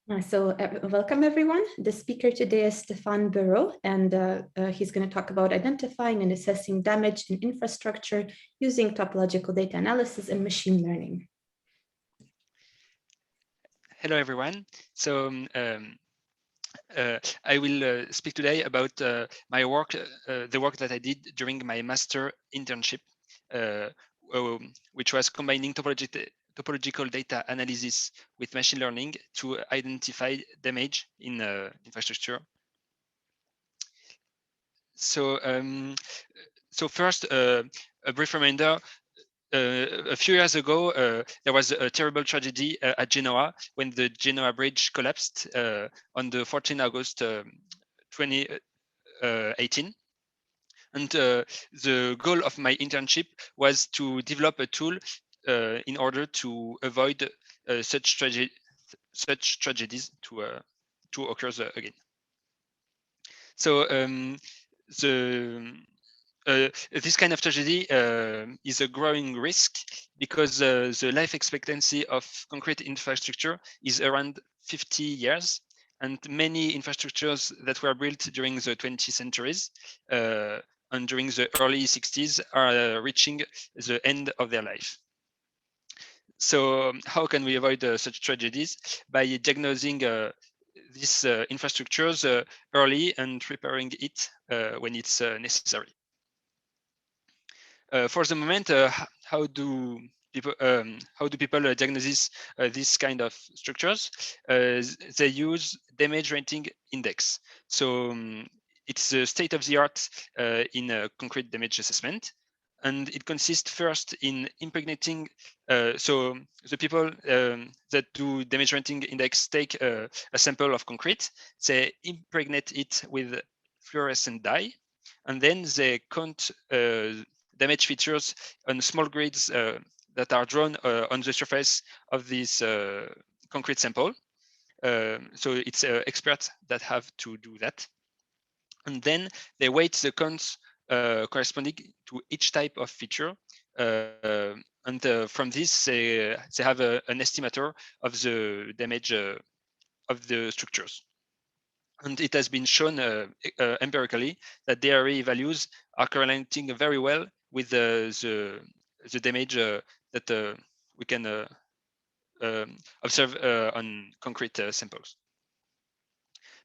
Welcome everyone. The speaker today is Stéphane Béreux, and he's going to talk about identifying and assessing damage in infrastructure using topological data analysis and machine learning. Hello everyone. I will speak today about my work, the work that I did during my master internship, which was combining topological data analysis with machine learning to identify damage in infrastructure. So first, a brief reminder. A few years ago, there was a terrible tragedy at Genoa when the Genoa bridge collapsed on the 14th August 2018. And the goal of my internship was to develop a tool in order to avoid such tragedies to occur again. So this kind of tragedy is a growing risk because the life expectancy of concrete infrastructure is around 50 years, and many infrastructures that were built during the 20th centuries and during the early 60s are reaching the end of their life. So how can we avoid such tragedies? By diagnosing these infrastructures early and repairing it when it's necessary. For the moment, how do people diagnose this kind of structures? They use damage rating index. So it's the state of the art in concrete damage assessment, and it consists first in impregnating. So the people that do damage rating index take a sample of concrete, they impregnate it with fluorescent dye, and then they count damage features on small grids that are drawn on the surface of this concrete sample. So it's experts that have to do that. And then they weight the counts corresponding to each type of feature. And from this, they have an estimator of the damage of the structures. And it has been shown empirically that DRE values are correlating very well with the damage that we can observe on concrete samples.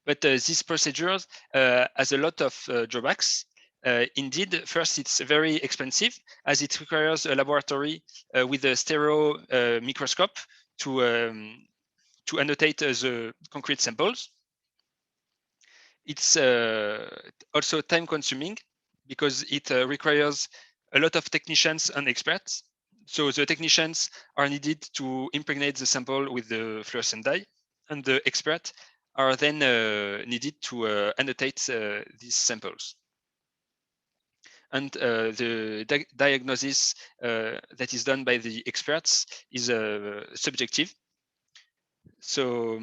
But this procedure has a lot of drawbacks. Indeed, first, it's very expensive as it requires a laboratory with a stereo microscope to annotate the concrete samples. It's also time consuming because it requires a lot of technicians and experts. So the technicians are needed to impregnate the sample with the fluorescent dye, and the experts are then needed to annotate these samples. And the diagnosis that is done by the experts is subjective. So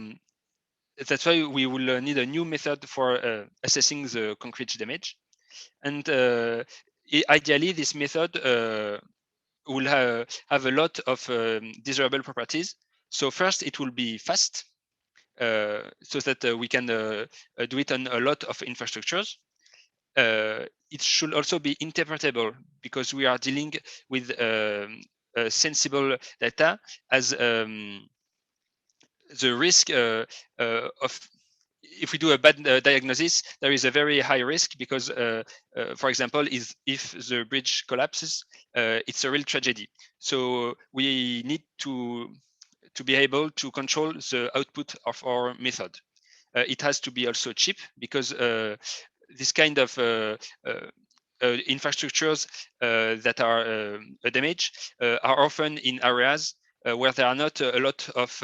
that's why we will need a new method for assessing the concrete damage. And ideally, this method will have a lot of desirable properties. So first, it will be fast, so that we can do it on a lot of infrastructures. It should also be interpretable because we are dealing with sensible data, as the risk of if we do a bad diagnosis, there is a very high risk because, for example, if the bridge collapses, it's a real tragedy. So we need to be able to control the output of our method. It has to be also cheap because this kind of infrastructures that are damaged are often in areas where there are not a lot of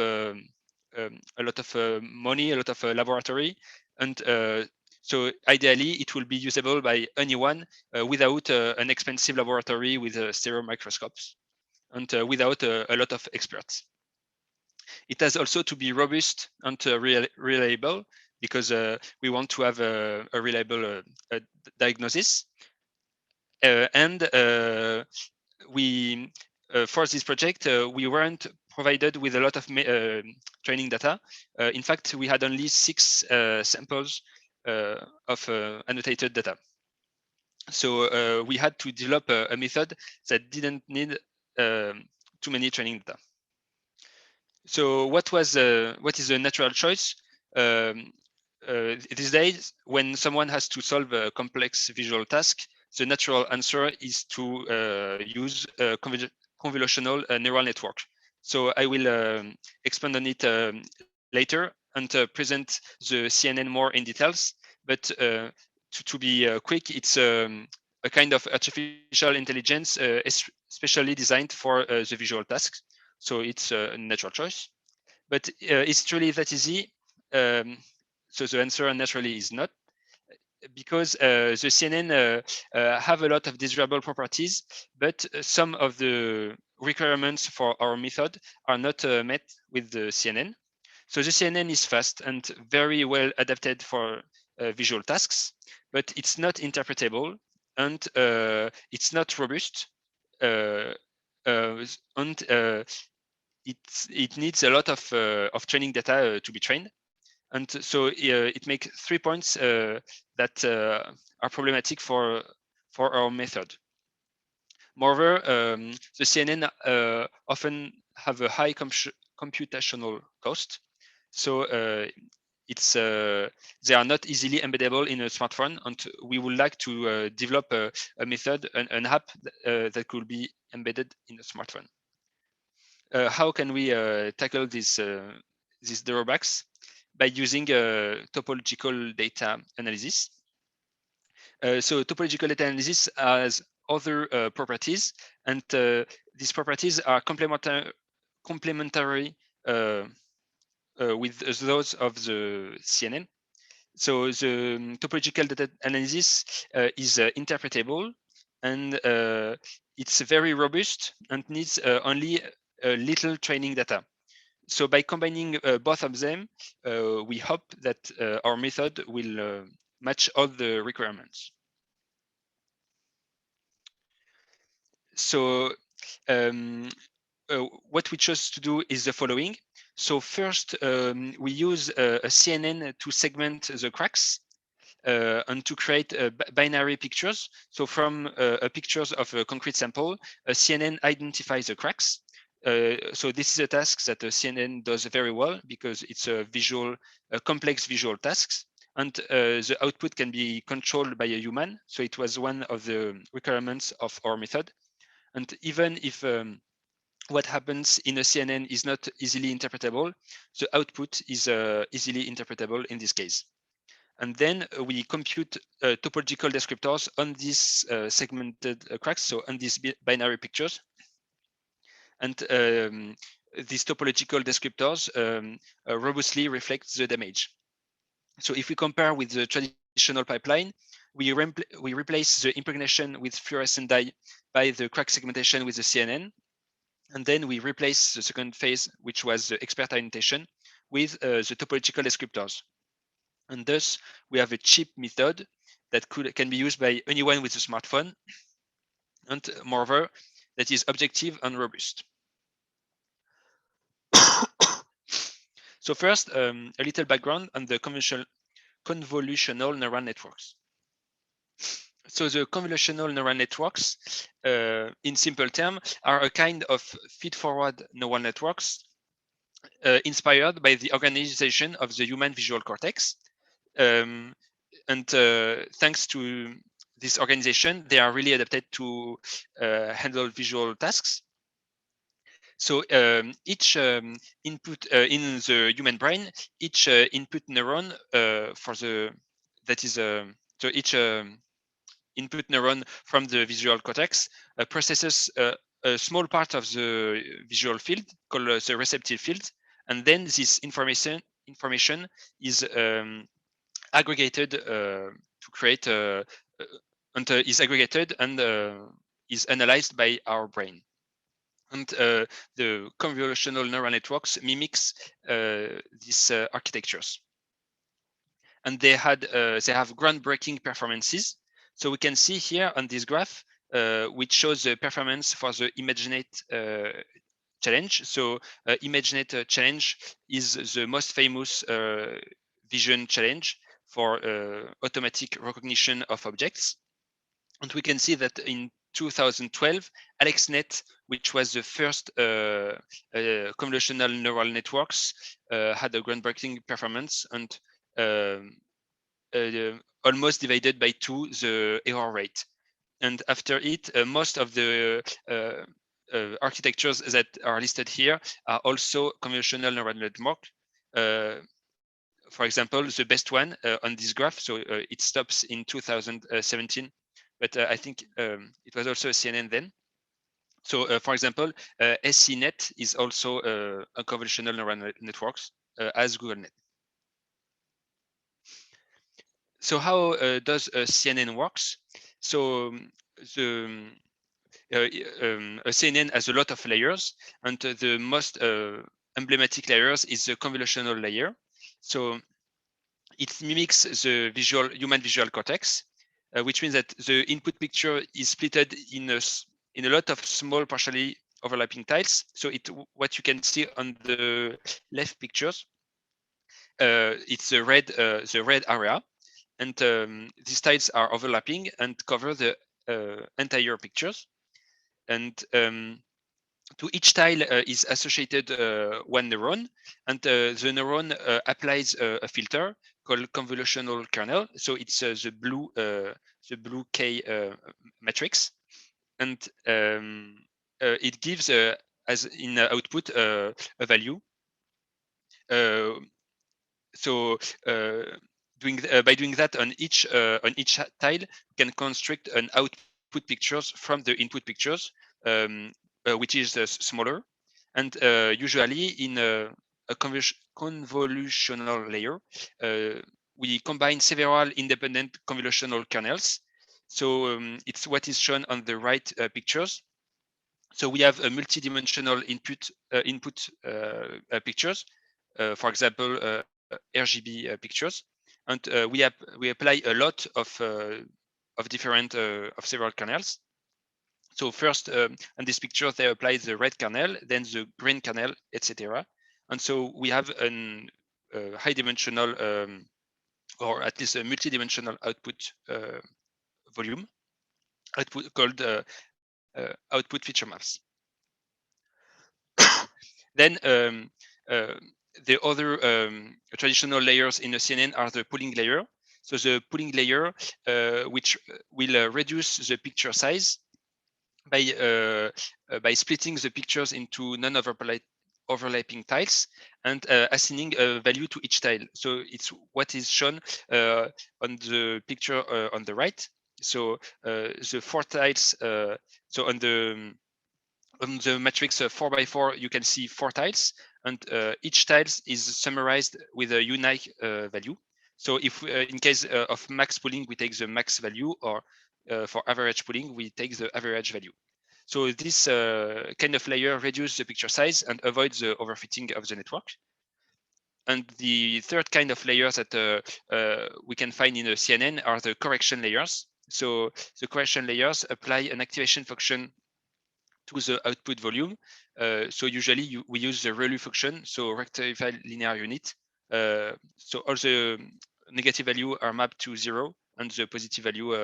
money, a lot of laboratory, and so ideally it will be usable by anyone without an expensive laboratory with stereo microscopes and without a lot of experts. It has also to be robust and reliable because we want to have a reliable diagnosis. And we for this project, we weren't provided with a lot of training data. In fact, we had only 6 samples of annotated data. So we had to develop a method that didn't need too many training data. So what is a natural choice? These days, when someone has to solve a complex visual task, the natural answer is to use a convolutional neural network. So I will expand on it later and present the CNN more in details. But to be quick, it's a kind of artificial intelligence especially designed for the visual tasks. So it's a natural choice. But it's truly that easy? So the answer naturally is not, because the CNN have a lot of desirable properties, but some of the requirements for our method are not met with the CNN. So the CNN is fast and very well adapted for visual tasks, but it's not interpretable and it's not robust. And it needs a lot of training data to be trained. And so it makes 3 points that are problematic for our method. Moreover, the CNN often have a high computational cost. So they are not easily embeddable in a smartphone, and we would like to develop a method, an app that could be embedded in a smartphone. How can we tackle these drawbacks? By using topological data analysis. So topological data analysis has other properties, and these properties are complementary with those of the CNN. So the topological data analysis is interpretable, and it's very robust and needs only a little training data. So by combining both of them, we hope that our method will match all the requirements. So what we chose to do is the following. So first, we use a CNN to segment the cracks and to create binary pictures. So from pictures of a concrete sample, a CNN identifies the cracks. So this is a task that the CNN does very well because it's a complex visual tasks, and the output can be controlled by a human. So it was one of the requirements of our method. And even if what happens in a CNN is not easily interpretable, the output is easily interpretable in this case. And then we compute topological descriptors on these segmented cracks, so on these binary pictures. And these topological descriptors robustly reflect the damage. So if we compare with the traditional pipeline, we replace the impregnation with fluorescent dye by the crack segmentation with the CNN. And then we replace the second phase, which was the expert annotation, with the topological descriptors. And thus, we have a cheap method that can be used by anyone with a smartphone, and moreover, that is objective and robust. So first, a little background on the convolutional neural networks. So the convolutional neural networks, in simple terms, are a kind of feed-forward neural networks inspired by the organization of the human visual cortex. And thanks to this organization, they are really adapted to handle visual tasks. So each input in the human brain, each input neuron so each input neuron from the visual cortex processes a small part of the visual field called the receptive field, and then this information is aggregated to create and is aggregated and is analyzed by our brain. And the convolutional neural networks mimics these architectures, and they have groundbreaking performances. So we can see here on this graph, which shows the performance for the imaginate challenge. So ImageNet challenge is the most famous vision challenge for automatic recognition of objects. And we can see that in 2012, AlexNet, which was the first convolutional neural networks, had a groundbreaking performance and almost divided by 2 the error rate. And after it, most of the architectures that are listed here are also convolutional neural network. For example, the best one on this graph, so it stops in 2017, but I think it was also a CNN then. So for example, SCNet is also a convolutional neural networks as GoogleNet. So how does a CNN works? So the a CNN has a lot of layers, and the most emblematic layers is the convolutional layer. So it mimics the human visual cortex, which means that the input picture is splitted in a lot of small partially overlapping tiles. So what you can see on the left pictures, it's the red area, and these tiles are overlapping and cover the entire pictures. And to each tile is associated one neuron, and the neuron applies a filter called convolutional kernel. So it's the blue K matrix, and it gives as in output a value. So by doing that on each tile, we can construct an output pictures from the input pictures, which is smaller. And usually in a convolutional layer, we combine several independent convolutional kernels. So it's what is shown on the right pictures. So we have a multi-dimensional input pictures, for example, RGB pictures, and we apply a lot of different of several kernels. So first, on this picture, they apply the red kernel, then the green kernel, etc. And so we have a high-dimensional, or at least a multi-dimensional output volume, output called output feature maps. Then the other traditional layers in a CNN are the pooling layer. So the pooling layer, which will reduce the picture size by splitting the pictures into non-overlapping tiles and assigning a value to each tile. So it's what is shown on the picture on the right. So the 4 tiles, so on the matrix 4x4, you can see 4 tiles, and each tile is summarized with a unique value. So if in case of max pooling, we take the max value, or for average pooling, we take the average value. So this kind of layer reduces the picture size and avoids the overfitting of the network. And the third kind of layers that we can find in a CNN are the correction layers. So the correction layers apply an activation function to the output volume. So usually we use the ReLU function, so rectified linear unit. So all the negative value are mapped to 0, and the positive value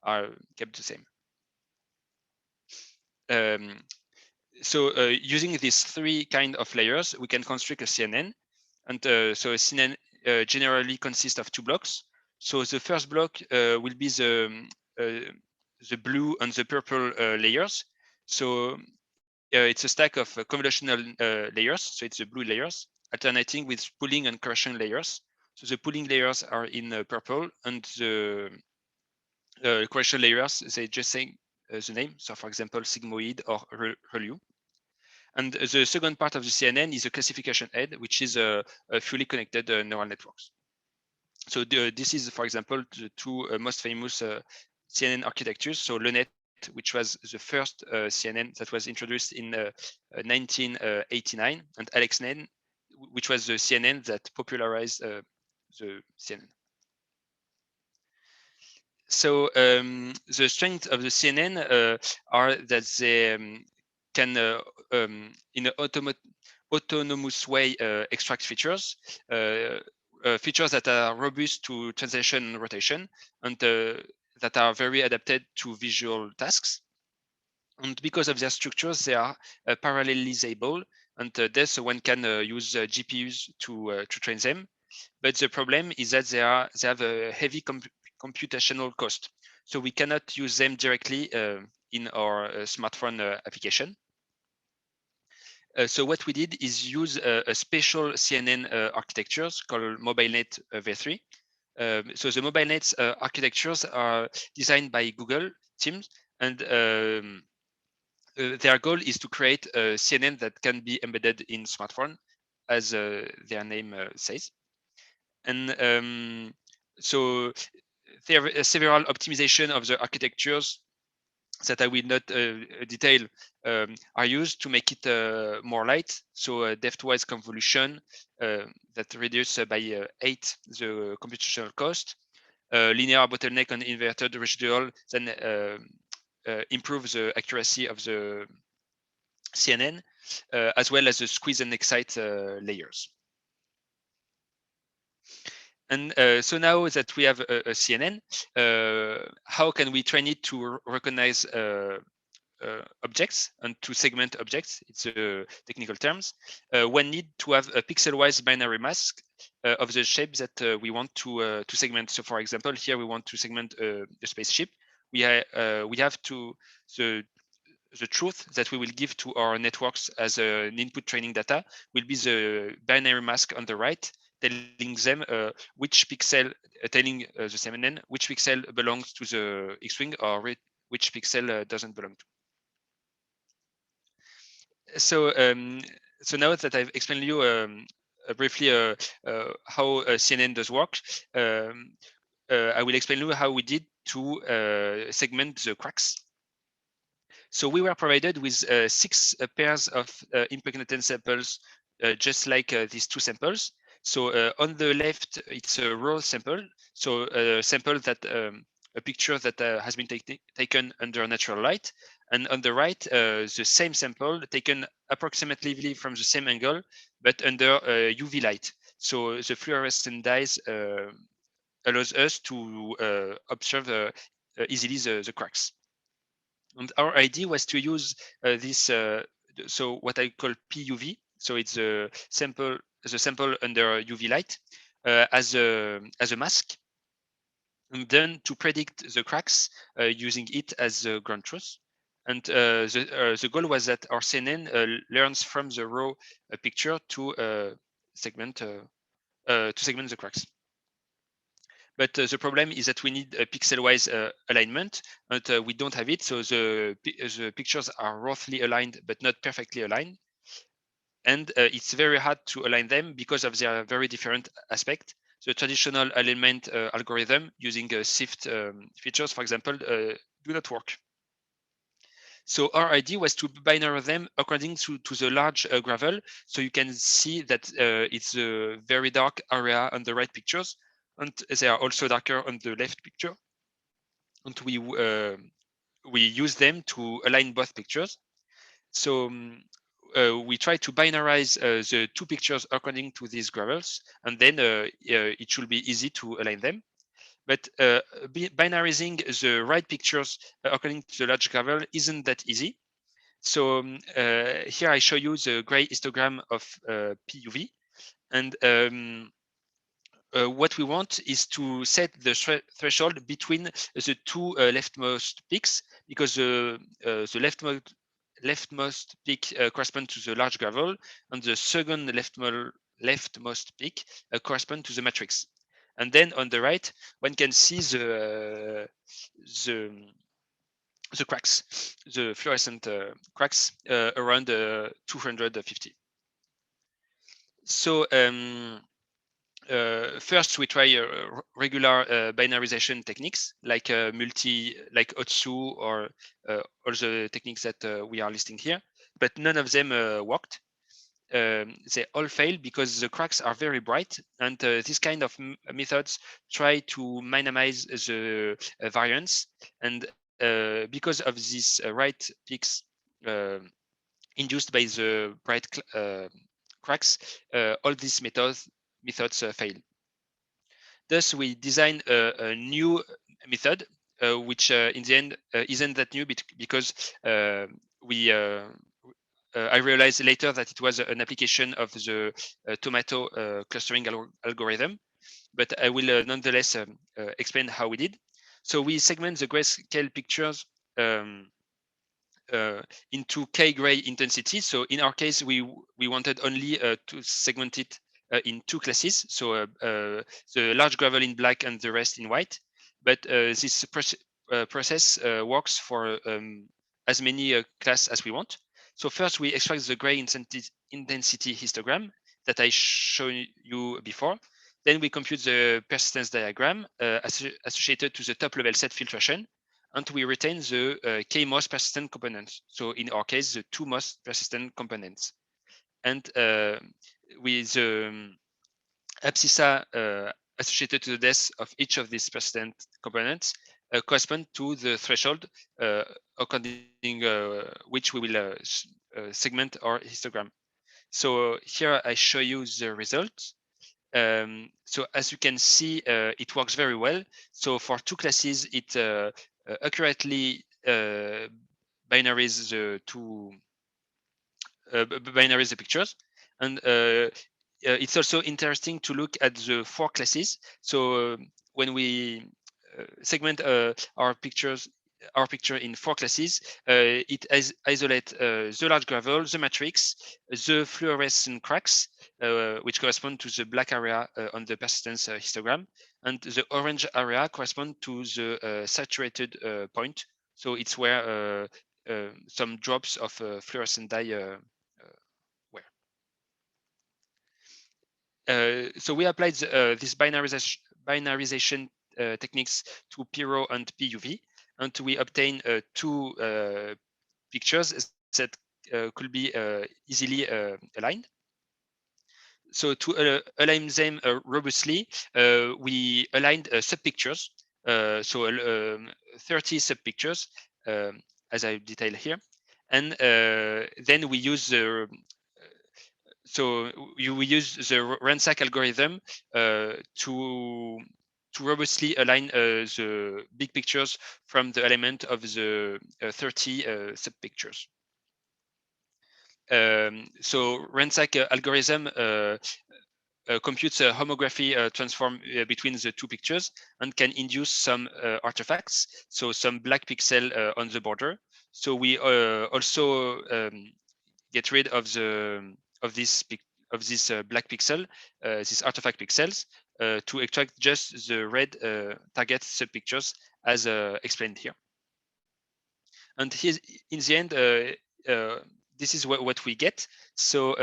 are kept the same. So using these 3 kind of layers, we can construct a CNN. And so a CNN generally consists of 2 blocks. So the first block will be the blue and the purple layers. So it's a stack of convolutional layers. So it's the blue layers alternating with pooling and correction layers. So the pooling layers are in purple, and the correction layers, they just say the name. So for example, sigmoid or ReLU. And the second part of the CNN is a classification head, which is a fully connected neural networks. So this is, for example, the 2 most famous CNN architectures. So LeNet, which was the first CNN that was introduced in 1989, and AlexNet, which was the CNN that popularized the CNN. So the strength of the CNN are that they can in an autonomous way extract features, features that are robust to translation and rotation, and that are very adapted to visual tasks. And because of their structures, they are parallelizable, and thus one can use GPUs to train them. But the problem is that they have a heavy computational cost, so we cannot use them directly in our smartphone application. So what we did is use a special CNN architectures called MobileNet v3. So the MobileNet architectures are designed by Google teams, and their goal is to create a CNN that can be embedded in smartphone, as their name says. And so there are several optimization of the architectures that I will not detail are used to make it more light. So depth-wise convolution that reduce by 8 the computational cost. Linear bottleneck on inverted residual then improve the accuracy of the CNN, as well as the squeeze and excite layers. And so now that we have a CNN, how can we train it to recognize objects and to segment objects? It's technical terms. One need to have a pixel-wise binary mask of the shape that we want to segment. So, for example, here we want to segment the spaceship. We have to the truth that we will give to our networks as an input training data will be the binary mask on the right, telling them which pixel, telling the CNN which pixel belongs to the X-wing or which pixel doesn't belong to. So now that I've explained you briefly how CNN does work, I will explain you how we did to segment the cracks. So we were provided with 6 pairs of impregnated samples, just like these 2 samples. So on the left, it's a raw sample. So a sample that a picture that has been taken under natural light. And on the right, the same sample taken approximately from the same angle, but under UV light. So the fluorescent dyes allows us to observe easily the cracks. And our idea was to use this, so what I call PUV. So it's the sample under UV light as a mask, and then to predict the cracks using it as a ground truth. And the goal was that our CNN learns from the raw picture to segment the cracks. But the problem is that we need a pixel-wise alignment, and we don't have it. So the pictures are roughly aligned, but not perfectly aligned. And it's very hard to align them because of their very different aspect. The traditional alignment algorithm using SIFT features, for example, do not work. So our idea was to binary them according to the large gravel. So you can see that it's a very dark area on the right pictures, and they are also darker on the left picture. And we use them to align both pictures. So we try to binarize the 2 pictures according to these gravels, and then it should be easy to align them. But binarizing the right pictures according to the large gravel isn't that easy. So here I show you the gray histogram of PUV, and what we want is to set the threshold between the 2 leftmost peaks, because the leftmost peak corresponds to the large gravel, and the second leftmost peak corresponds to the matrix. And then on the right, one can see the cracks, the fluorescent cracks around 250. So first, we try regular binarization techniques like like Otsu or all the techniques that we are listing here, but none of them worked. They all fail because the cracks are very bright, and this kind of methods try to minimize the variance. And because of these right peaks, induced by the bright cracks, all these methods fail. Thus, we design a new method, which in the end isn't that new because I realized later that it was an application of the tomato clustering algorithm, but I will nonetheless explain how we did. So we segment the grayscale pictures into K gray intensity. So in our case, we wanted only to segment it in two classes. So the large gravel in black and the rest in white. But this process works for as many classes as we want. So first we extract the gray intensity histogram that I showed you before. Then we compute the persistence diagram associated to the top level set filtration, and we retain the k most persistent components. So in our case, the two most persistent components. And with the abscissa associated to the depth of each of these persistent components correspond to the threshold according which we will segment our histogram. So here I show you the results. So as you can see, it works very well. So for two classes, it accurately binaries the two binaries the pictures, and it's also interesting to look at the four classes. So when we segment our picture in four classes, it isolates the large gravel, the matrix, the fluorescent cracks, which correspond to the black area on the persistence histogram, and the orange area correspond to the saturated point. So it's where some drops of fluorescent dye were. So we applied this binarization techniques to PRO and PUV, and we obtain two pictures that could be easily aligned. So to align them robustly, we aligned sub-pictures, so 30 sub-pictures, as I detail here. And then we use the we use the ransack algorithm to robustly align the big pictures from the element of the 30 sub-pictures. So ransack algorithm computes a homography transform between the two pictures and can induce some artifacts, so some black pixel on the border. So we also get rid of this black pixel, these artifact pixels, to extract just the red target subpictures as explained here. And here, in the end, this is what we get. So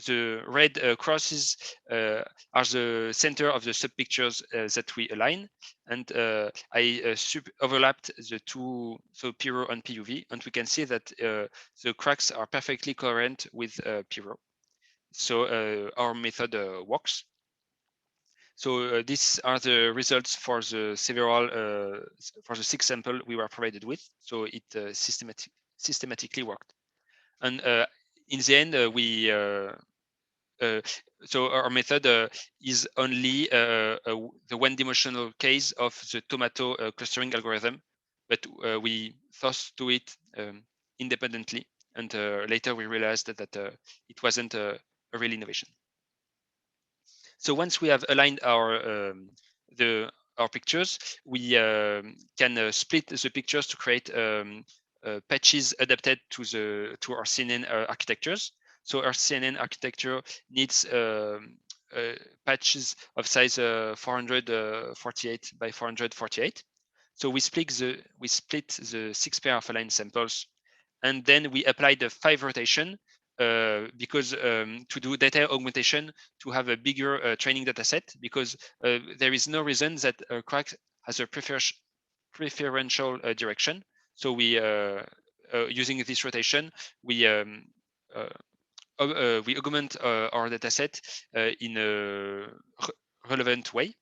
the red crosses are the center of the subpictures that we align, and I overlapped the two, so PRO and PUV, and we can see that the cracks are perfectly coherent with PRO. So our method works. So these are the results for the several for the 6 sample we were provided with. So it systematically worked, and in the end we so our method is only the one-dimensional case of the tomato clustering algorithm, but we thought to it independently, and later we realized that it wasn't a real innovation. So once we have aligned our pictures, we can split the pictures to create patches adapted to our CNN architectures. So our CNN architecture needs patches of size 448 by 448. So we split the 6 pair of aligned samples, and then we apply the 5 rotation because to do data augmentation, to have a bigger training data set, because there is no reason that a crack has a preferential direction. So we using this rotation, we augment our data set in a relevant way.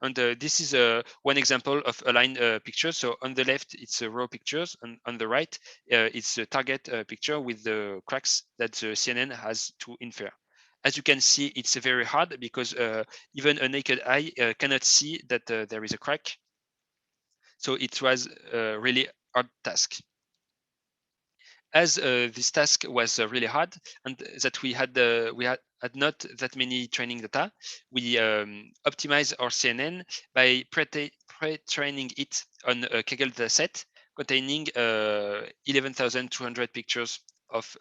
And this is one example of aligned pictures. So on the left, it's raw pictures, and on the right, it's a target picture with the cracks that the CNN has to infer. As you can see, it's very hard because even a naked eye cannot see that there is a crack. So it was a really hard task. As this task was really hard and that we had not that many training data, we optimized our CNN by pre-training it on a Kaggle dataset containing 11,200 pictures of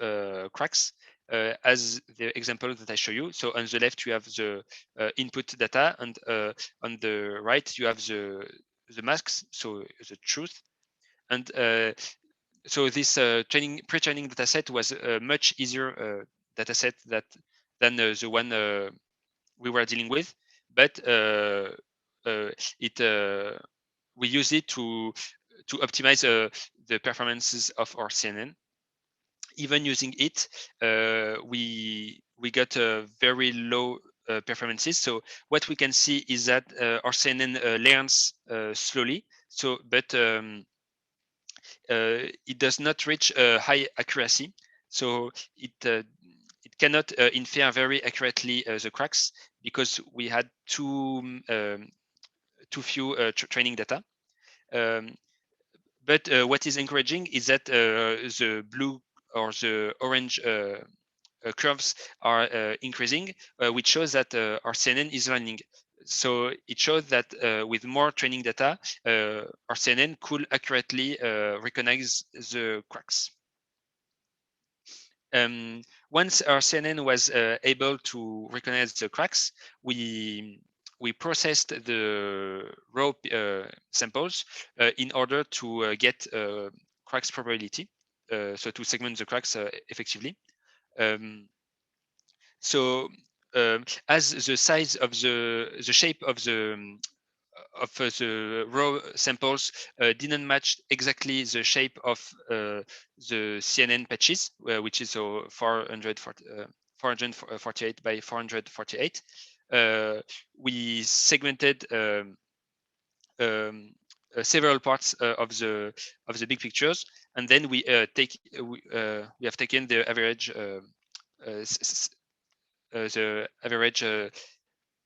cracks, as the example that I show you. So on the left, you have the input data, and on the right, you have the masks, so the truth. And so this pre-training dataset was a much easier dataset than the one we were dealing with, but we use it to optimize the performances of our CNN. Even using it, we got very low performances. So what we can see is that our CNN learns slowly. So, but it does not reach high accuracy, so it cannot infer very accurately the cracks because we had too few training data. But what is encouraging is that the blue or the orange curves are increasing, which shows that our CNN is learning. So it shows that with more training data, our CNN could accurately recognize the cracks. Once our CNN was able to recognize the cracks, we processed the raw samples in order to get cracks probability, so to segment the cracks effectively. So as the size of the shape of the raw samples didn't match exactly the shape of the CNN patches, which is 448 by 448. We segmented several parts of the big pictures, and then we have taken the average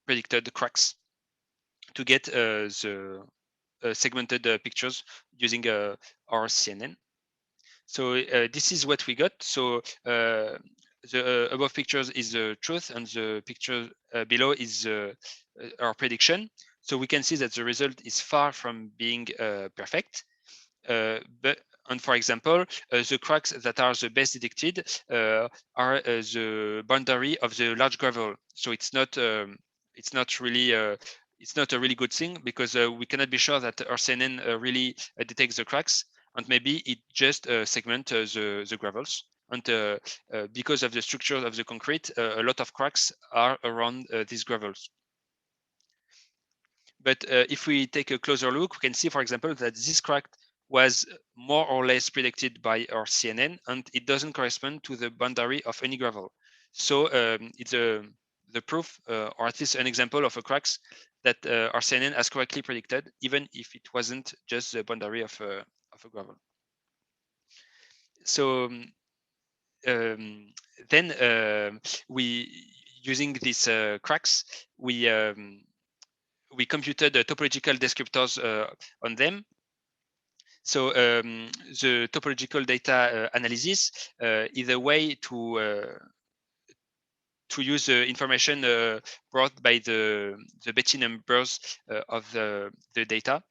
predicted cracks to get the segmented pictures using our CNN. So this is what we got. So the above pictures is the truth, and the picture below is our prediction. So we can see that the result is far from being perfect. And for example, the cracks that are the best detected are the boundary of the large gravel. So it's not really it's not a really good thing because we cannot be sure that our CNN really detects the cracks, and maybe it just segments the gravels. And because of the structure of the concrete, a lot of cracks are around these gravels. But if we take a closer look, we can see, for example, that this crack was more or less predicted by our CNN, and it doesn't correspond to the boundary of any gravel. So it's the proof, or at least an example of a cracks that our CNN has correctly predicted, even if it wasn't just the boundary of a gravel. So then we, using these cracks, we computed topological descriptors on them. So the topological data analysis is a way to use the information brought by the Betti numbers of the data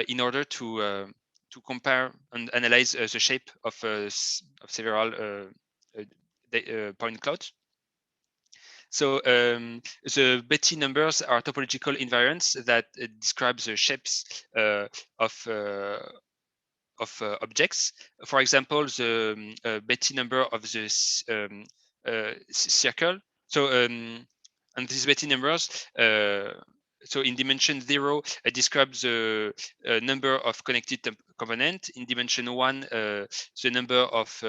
in order to compare and analyze the shape of several point clouds. So the Betti numbers are topological invariants that describe the shapes of objects. For example, the Betti number of the circle. So and these Betti numbers, so in dimension 0, describes the number of connected components. In dimension 1, the number of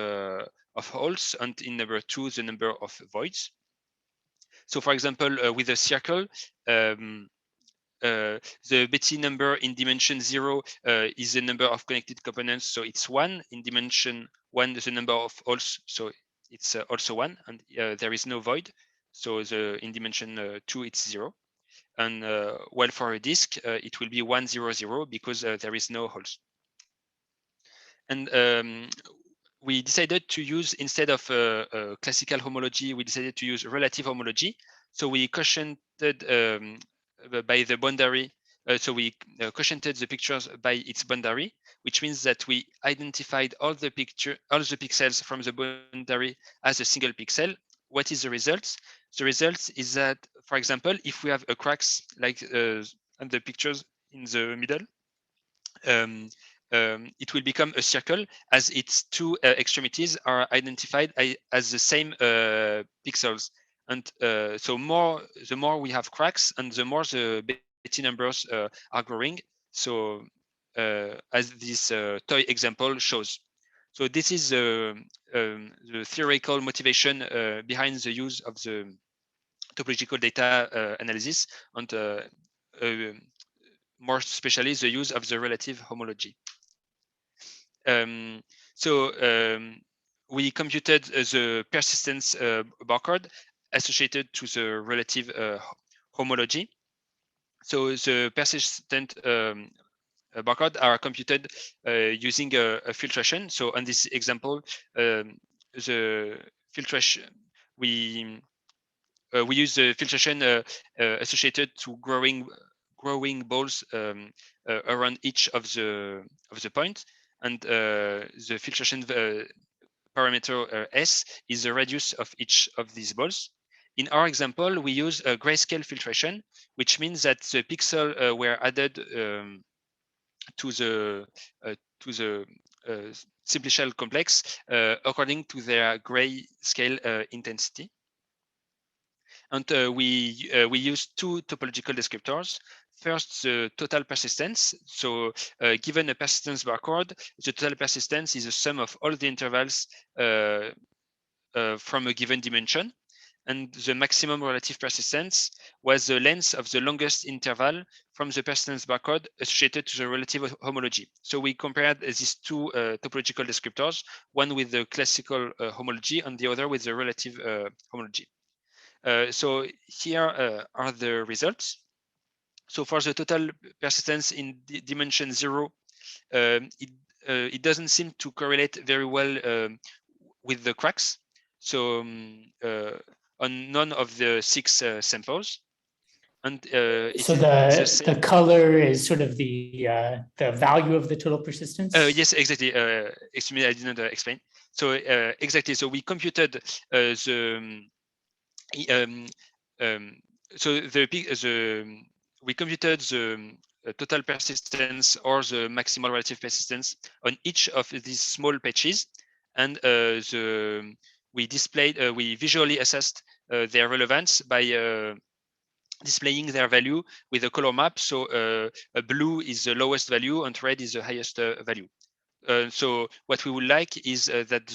holes, and in number 2, the number of voids. So, for example, with a circle, the Betti number in dimension 0 is the number of connected components, so it's 1. In dimension 1, the number of holes, so it's also 1, and there is no void. So in dimension 2, it's 0. And while for a disk, it will be 1, 0, 0 because there is no holes. And we decided to use, instead of classical homology, we decided to use relative homology. So we quotiented by the boundary. So we quotiented the pictures by its boundary, which means that we identified all the pixels from the boundary as a single pixel. What is the result? The result is that, for example, if we have a cracks like and the pictures in the middle, it will become a circle as its two extremities are identified as the same pixels. And so the more we have cracks, and the more the Betti numbers are growing. So as this toy example shows. So this is the theoretical motivation behind the use of the topological data analysis, and more especially the use of the relative homology. We computed the persistence barcode associated to the relative homology. So the persistent barcode are computed using a filtration. So on this example, the filtration, we use the filtration associated to growing balls around each of the points, and the filtration parameter S is the radius of each of these balls. In our example, we use a grayscale filtration, which means that the pixels were added to the simplicial complex according to their grayscale intensity. And we use two topological descriptors. First, the total persistence. So given a persistence barcode, the total persistence is the sum of all the intervals from a given dimension. And the maximum relative persistence was the length of the longest interval from the persistence barcode associated to the relative homology. So we compared these two topological descriptors, one with the classical homology and the other with the relative homology. So here are the results. So for the total persistence in dimension 0, it doesn't seem to correlate very well with the cracks. So on none of the 6 samples. And so the color is sort of the value of the total persistence? Yes, exactly. Excuse me, I didn't explain. So exactly. So we computed we computed the total persistence or the maximal relative persistence on each of these small patches, and we visually assessed their relevance by displaying their value with a color map. So blue is the lowest value and red is the highest value. So what we would like is that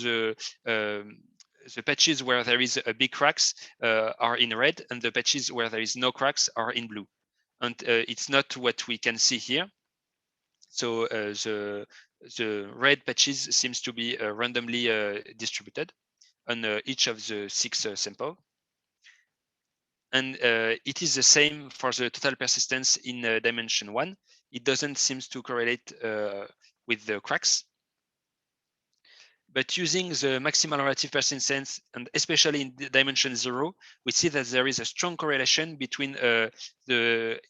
the patches where there is a big cracks are in red, and the patches where there is no cracks are in blue. And it's not what we can see here. So the red patches seems to be randomly distributed on each of the 6 samples. And it is the same for the total persistence in dimension 1. It doesn't seem to correlate with the cracks. But using the maximal relative persistence, and especially in dimension 0, we see that there is a strong correlation between the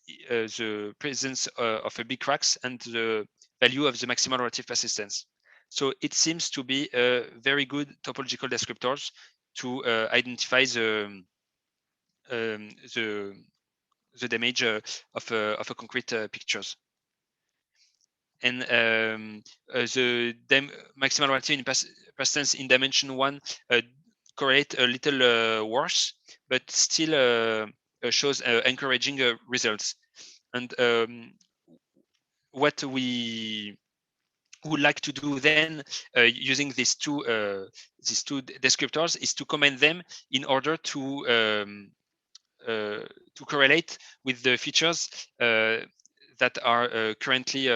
presence of a big cracks and the value of the maximal relative persistence. So it seems to be very good topological descriptors to identify the damage of a concrete pictures. And the maximal relative persistence in dimension 1 correlate a little worse, but still shows encouraging results. And what we would like to do then using these two descriptors is to combine them in order to correlate with the features that are currently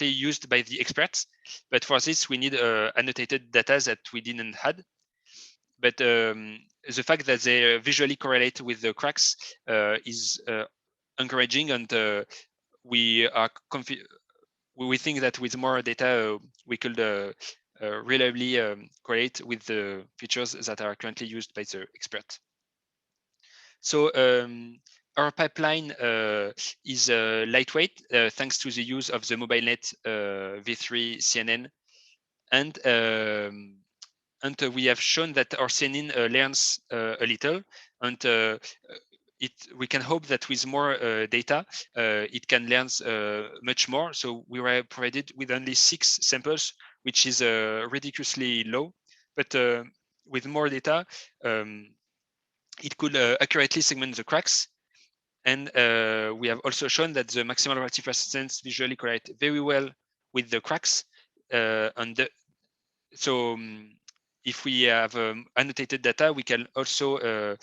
used by the experts. But for this, we need annotated data that we didn't had. But the fact that they visually correlate with the cracks is encouraging, and we think that with more data we could reliably correlate with the features that are currently used by the expert. So our pipeline is lightweight thanks to the use of the MobileNet v3 CNN, and we have shown that our CNN learns a little, and we can hope that with more data, it can learn much more. So we were provided with only 6 samples, which is ridiculously low. But with more data, it could accurately segment the cracks. And we have also shown that the maximal relative persistence visually correlate very well with the cracks. So if we have annotated data, we can also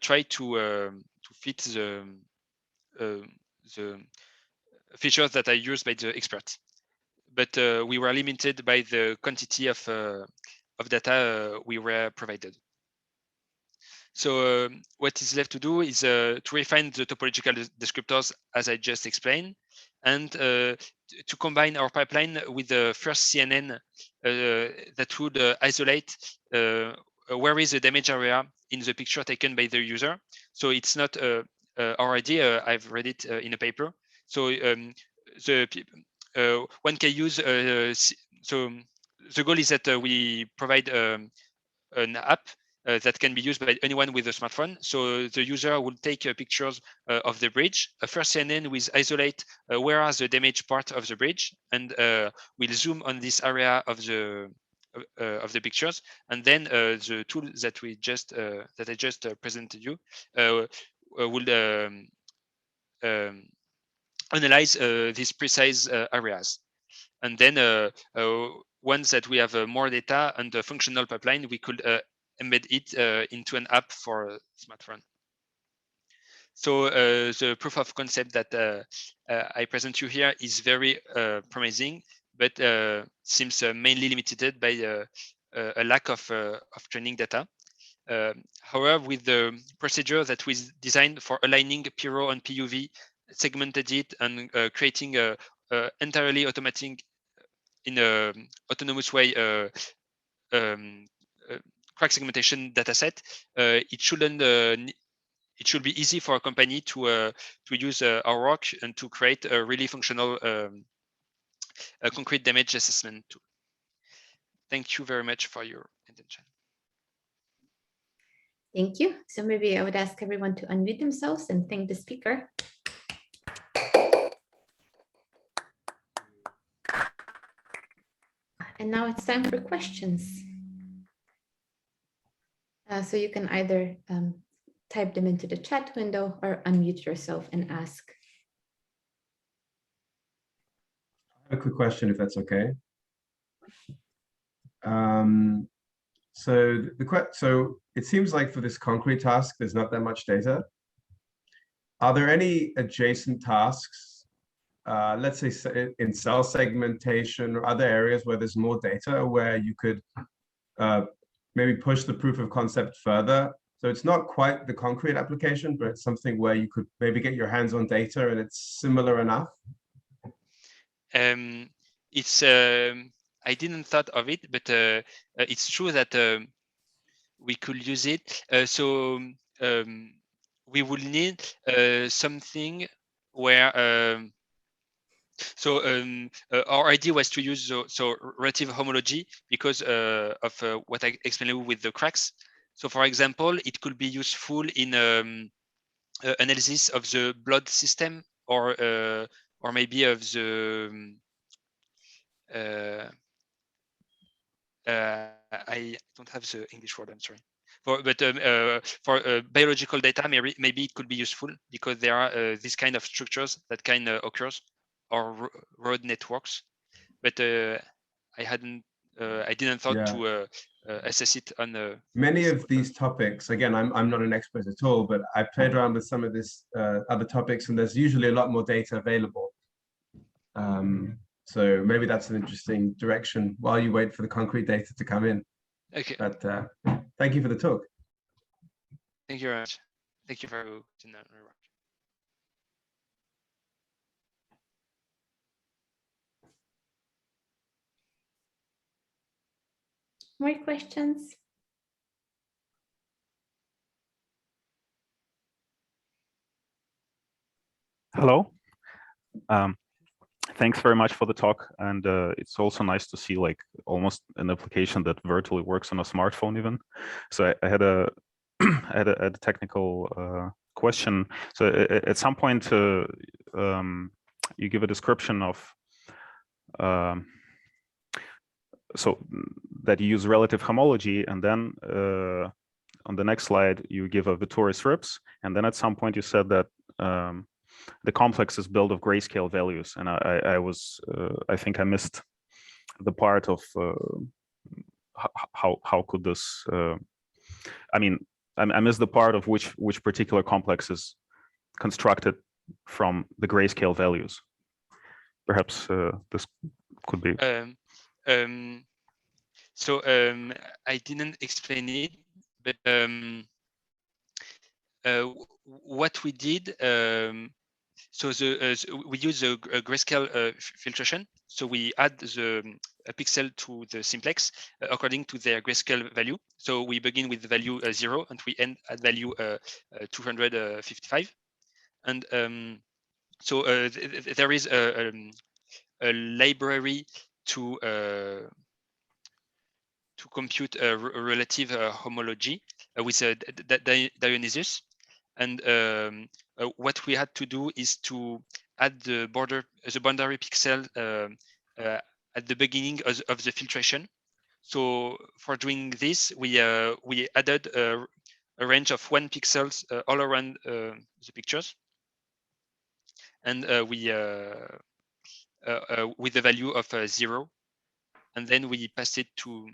try to fit the features that are used by the experts. But we were limited by the quantity of data we were provided. So what is left to do is to refine the topological descriptors, as I just explained, and to combine our pipeline with the first CNN that would isolate where is the damage area in the picture taken by the user. So it's not our idea. I've read it in a paper. So one can use. So the goal is that we provide an app that can be used by anyone with a smartphone. So the user will take pictures of the bridge. First CNN will isolate where are the damaged part of the bridge, and we'll zoom on this area of the pictures, and then the tool that we just that I just presented you will analyze these precise areas. And then once that we have more data and a functional pipeline, we could embed it into an app for a smartphone. So the proof of concept that I present you here is very promising, but seems mainly limited by a lack of training data. However, with the procedure that we designed for aligning PRO and PUV, segmented it, and creating a entirely automatic in an autonomous way crack segmentation dataset, it should be easy for a company to use our work and to create a really functional concrete damage assessment tool. Thank you very much for your attention. Thank you. So maybe I would ask everyone to unmute themselves and thank the speaker. And now it's time for questions. So you can either type them into the chat window or unmute yourself and ask. A quick question, if that's okay. So it seems like for this concrete task, there's not that much data. Are there any adjacent tasks, let's say in cell segmentation or other areas where there's more data, where you could maybe push the proof of concept further? So it's not quite the concrete application, but it's something where you could maybe get your hands on data and it's similar enough. It's I didn't thought of it, but it's true that we could use it. So we will need something where our idea was to use relative homology because of what I explained with the cracks. So for example, it could be useful in analysis of the blood system or maybe of the I don't have the English word, I'm sorry. For biological data, maybe it could be useful because there are this kind of structures that can occurs or road networks. But I hadn't I didn't thought to assess it on many of these topics. Again, I'm not an expert at all, but I played around with some of this other topics, and there's usually a lot more data available. So maybe that's an interesting direction while you wait for the concrete data to come in. Okay. But thank you for the talk. Thank you very much. Thank you for your remark. More questions? Hello. Thanks very much for the talk, and it's also nice to see like almost an application that virtually works on a smartphone even. So I had a a technical question. So at some point you give a description of so that you use relative homology, and then on the next slide you give a Vittori strips, and then at some point you said that the complex is built of grayscale values, and I think I missed the part of how could this I mean I missed the part of which particular complex is constructed from the grayscale values. Perhaps this could be I didn't explain it, but what we did, so we use a grayscale filtration. So we add a pixel to the simplex according to their grayscale value. So we begin with the value 0 and we end at value 255. And so there is a library to compute a relative homology with Dionysius. And what we had to do is to add the boundary pixel at the beginning of the filtration. So for doing this, we added a range of 1 pixels all around the pictures, and we with the value of 0, and then we passed it to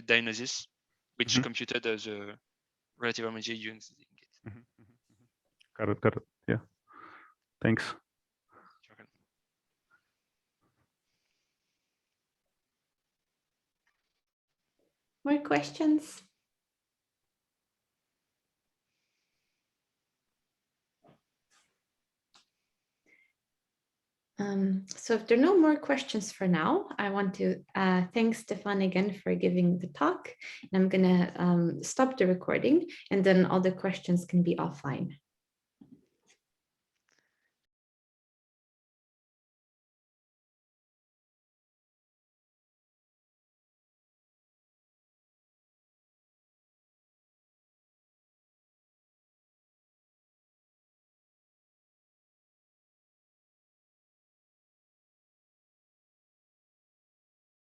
Dionysius, which computed the relative homology using it. Got it. Yeah. Thanks. More questions? So if there are no more questions for now, I want to thank Stéphane again for giving the talk. And I'm going to stop the recording, and then all the questions can be offline.